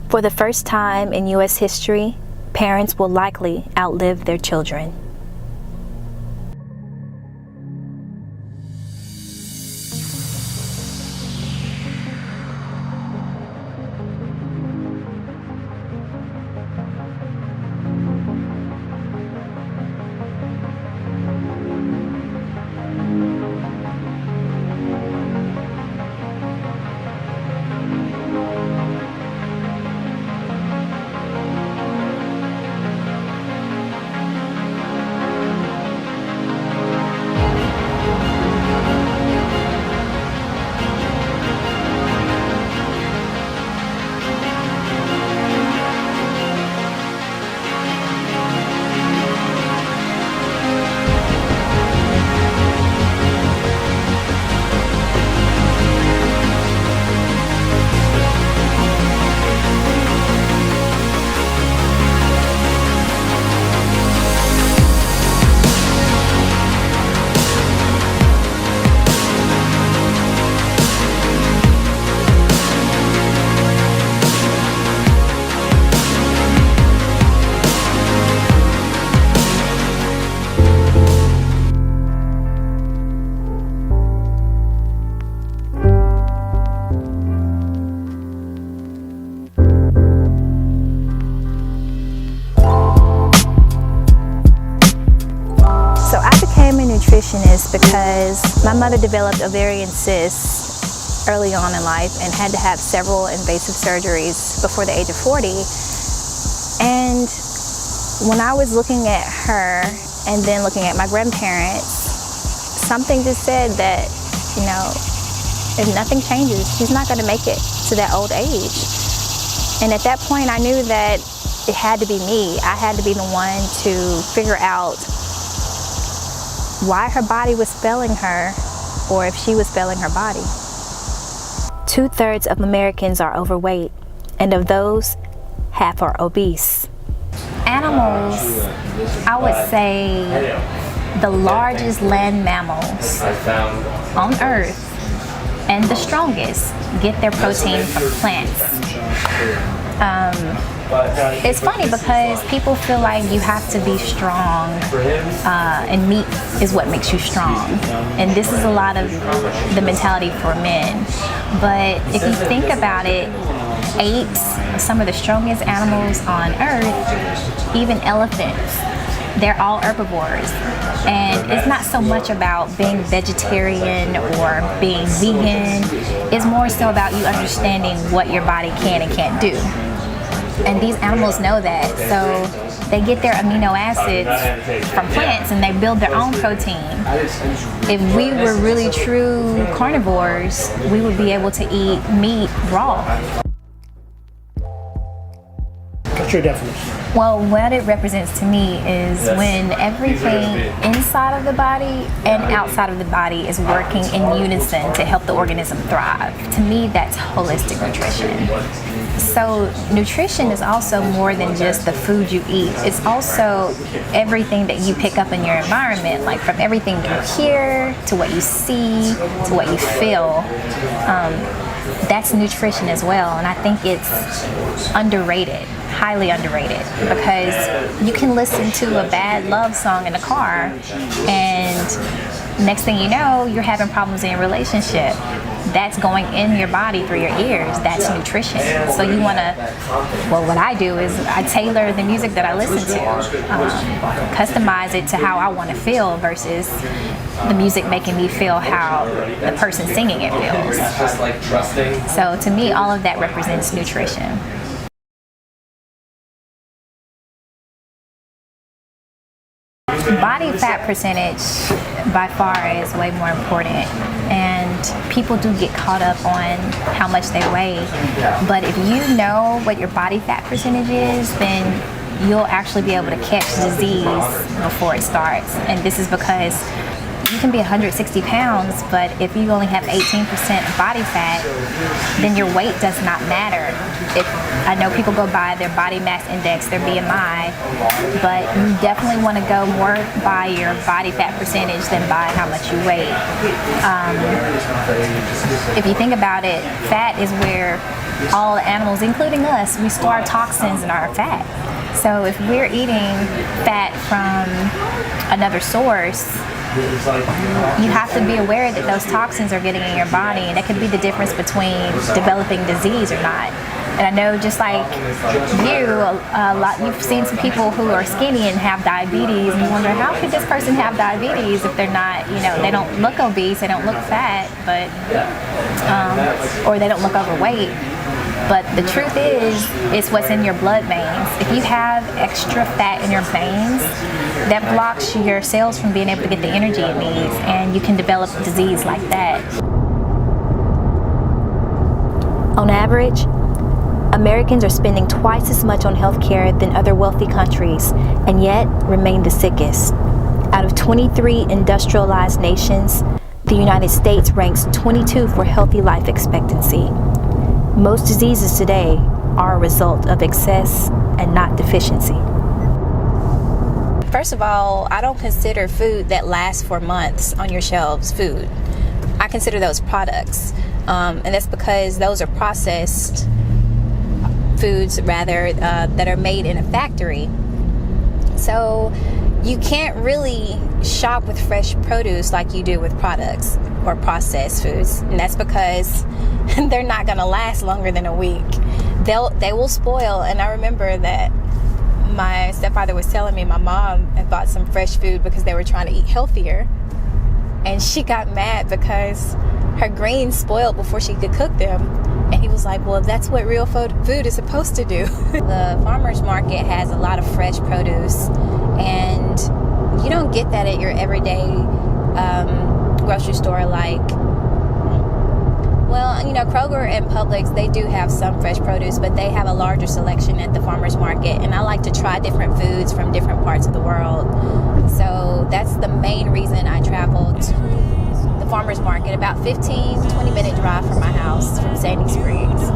For the first time in U.S. history, parents will likely outlive their children. Nutritionist because my mother developed ovarian cysts early on in life and had to have several invasive surgeries before the age of 40. And when I was looking at her and then looking at my grandparents, something just said that, you know, if nothing changes, she's not going to make it to that old age. And at that point, I knew that it had to be me. I had to be the one to figure out why her body was failing her, or if she was failing her body. 2/3 of Americans are overweight, and of those, half are obese. Animals, I would say the largest land mammals on Earth and the strongest get their protein from plants. It's funny because people feel like you have to be strong and meat is what makes you strong, and this is a lot of the mentality for men. But if you think about it, apes are some of the strongest animals on Earth, even elephants. They're all herbivores, and it's not so much about being vegetarian or being vegan. It's more so about you understanding what your body can and can't do. And these animals know that, so they get their amino acids from plants and they build their own protein. If we were really true carnivores, we would be able to eat meat raw. What's your definition? Well, what it represents to me is when everything inside of the body and outside of the body is working in unison to help the organism thrive. To me, that's holistic nutrition. So nutrition is also more than just the food you eat. It's also everything that you pick up in your environment, like from everything you hear to what you see to what you feel. That's nutrition as well, and I think it's underrated, highly underrated, because you can listen to a bad love song in the car and next thing you know, you're having problems in your relationship. That's going in your body through your ears. That's nutrition. So you want to, well, what I do is I tailor the music that I listen to, customize it to how I want to feel versus the music making me feel how the person singing it feels. So to me, all of that represents nutrition. Body fat percentage by far is way more important, and people do get caught up on how much they weigh, but if you know what your body fat percentage is, then you'll actually be able to catch disease before it starts. And this is because you can be 160 pounds, but if you only have 18% body fat, then your weight does not matter. I know people go by their body mass index, their BMI, but you definitely want to go more by your body fat percentage than by how much you weigh. If you think about it, fat is where all animals, including us, we store toxins in our fat. So if we're eating fat from another source, you have to be aware that those toxins are getting in your body, and that could be the difference between developing disease or not. And I know, just like you, you've seen some people who are skinny and have diabetes, and you wonder, how could this person have diabetes if they're not, they don't look obese, they don't look fat, but or they don't look overweight. But the truth is, it's what's in your blood veins. If you have extra fat in your veins, that blocks your cells from being able to get the energy it needs, and you can develop disease like that. On average, Americans are spending twice as much on healthcare than other wealthy countries, and yet remain the sickest. Out of 23 industrialized nations, the United States ranks 22 for healthy life expectancy. Most diseases today are a result of excess and not deficiency. First of all, I don't consider food that lasts for months on your shelves food. I consider those products. And that's because those are processed foods, rather, that are made in a factory. So you can't really shop with fresh produce like you do with products or processed foods. And that's because they're not going to last longer than a week. They will spoil. And I remember that my stepfather was telling me my mom had bought some fresh food because they were trying to eat healthier. And she got mad because her greens spoiled before she could cook them. And he was like, well, that's what real food is supposed to do. The farmer's market has a lot of fresh produce, and you don't get that at your everyday grocery store like, well, Kroger and Publix, they do have some fresh produce, but they have a larger selection at the farmer's market. And I like to try different foods from different parts of the world. So that's the main reason I travel to the farmer's market, about 15-20 minute drive from my house, from Sandy Springs.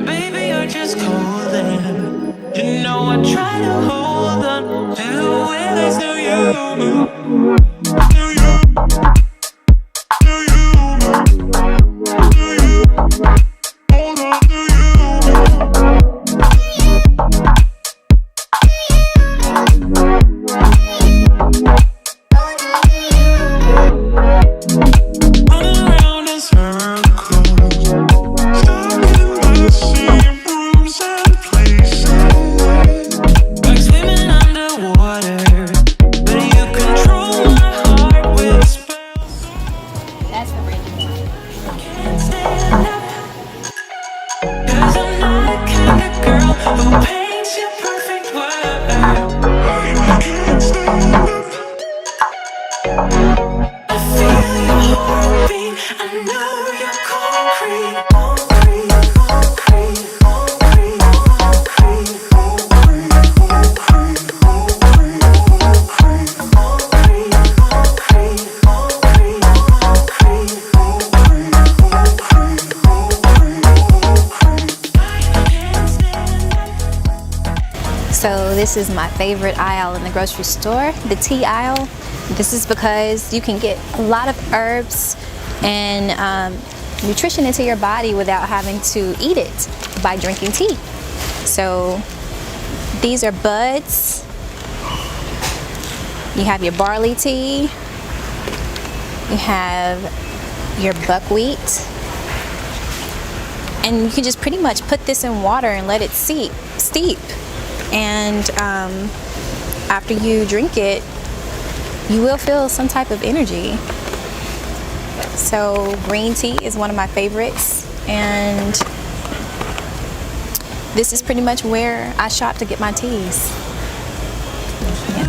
Baby, you're just calling. I try to hold on to the way I still you. So this is my favorite aisle in the grocery store, the tea aisle. This is because you can get a lot of herbs and nutrition into your body without having to eat it by drinking tea. So these are buds. You have your barley tea. You have your buckwheat. And you can just pretty much put this in water and let it steep. And after you drink it, you will feel some type of energy. So green tea is one of my favorites, and this is pretty much where I shop to get my teas. Yeah.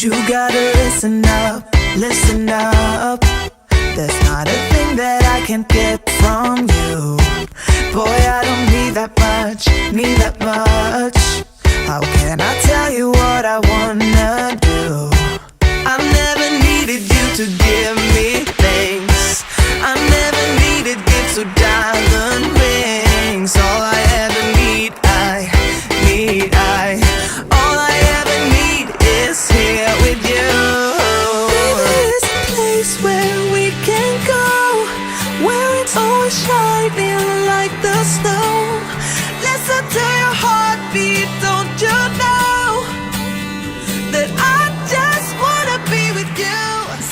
You gotta listen up. There's not a thing that I can't get from you. Boy, I don't need that much. How can I tell you what I wanna do? I never needed you to give me things.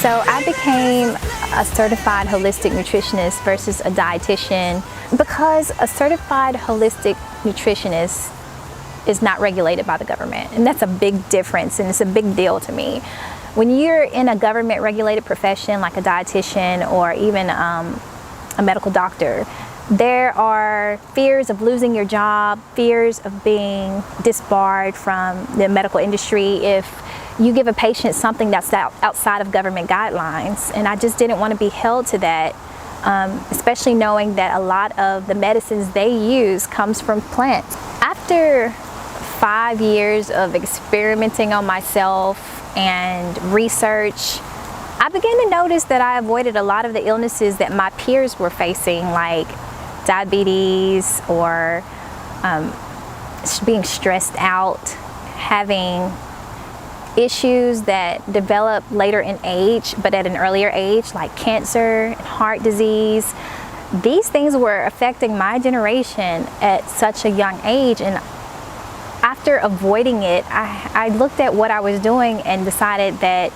So I became a certified holistic nutritionist versus a dietitian because a certified holistic nutritionist is not regulated by the government, and that's a big difference, and it's a big deal to me. When you're in a government regulated profession like a dietitian or even a medical doctor, there are fears of losing your job, fears of being disbarred from the medical industry if you give a patient something that's outside of government guidelines. And I just didn't want to be held to that, especially knowing that a lot of the medicines they use comes from plants. After 5 years of experimenting on myself and research, I began to notice that I avoided a lot of the illnesses that my peers were facing, like diabetes or being stressed out, having issues that develop later in age but at an earlier age, like cancer and heart disease. These things were affecting my generation at such a young age, and after avoiding it, I looked at what I was doing and decided that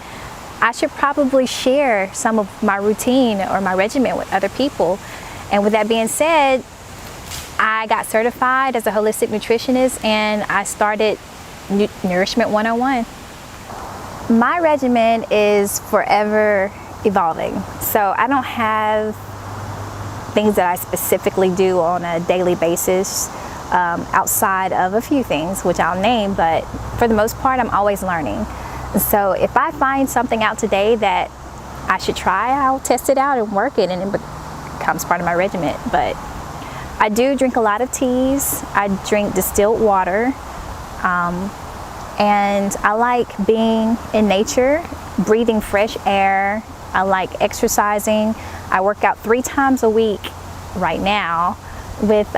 I should probably share some of my routine or my regimen with other people. And with that being said, I got certified as a holistic nutritionist and I started Nourishment 101. My regimen is forever evolving. So I don't have things that I specifically do on a daily basis outside of a few things, which I'll name, but for the most part, I'm always learning. So if I find something out today that I should try, I'll test it out and work it, and it becomes part of my regimen. But I do drink a lot of teas. I drink distilled water. And I like being in nature, breathing fresh air. I like exercising. I work out 3 times a week right now with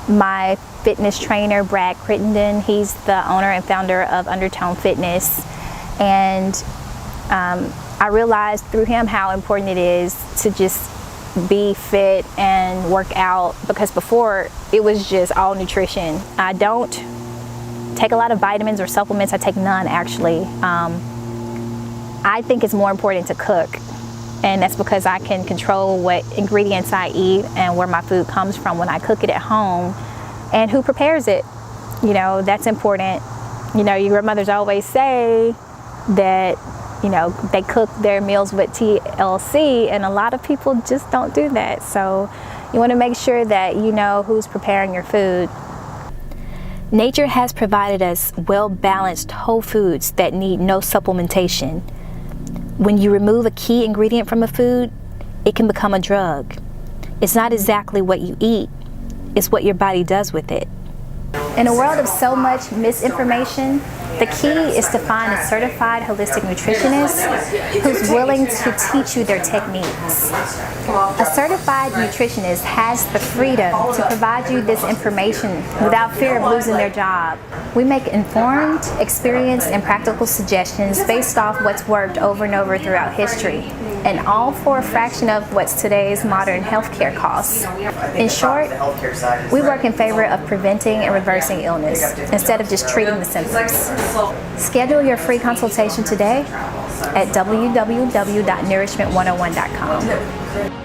my fitness trainer, Brad Crittenden. He's the owner and founder of Undertone Fitness. And I realized through him how important it is to just be fit and work out, because before it was just all nutrition. I don't take a lot of vitamins or supplements. I take none, actually. I think it's more important to cook, and that's because I can control what ingredients I eat and where my food comes from when I cook it at home, and who prepares it. You know, that's important. You know, your grandmothers always say that, you know, they cook their meals with TLC, and a lot of people just don't do that. So you want to make sure that you know who's preparing your food. Nature has provided us well-balanced whole foods that need no supplementation. When you remove a key ingredient from a food, it can become a drug. It's not exactly what you eat, it's what your body does with it. In a world of so much misinformation, the key is to find a certified holistic nutritionist who's willing to teach you their techniques. A certified nutritionist has the freedom to provide you this information without fear of losing their job. We make informed, experienced, and practical suggestions based off what's worked over and over throughout history, and all for a fraction of what's today's modern healthcare costs. In short, we work in favor of preventing and reversing illness instead of just treating the symptoms. Schedule your free consultation today at www.nourishment101.com.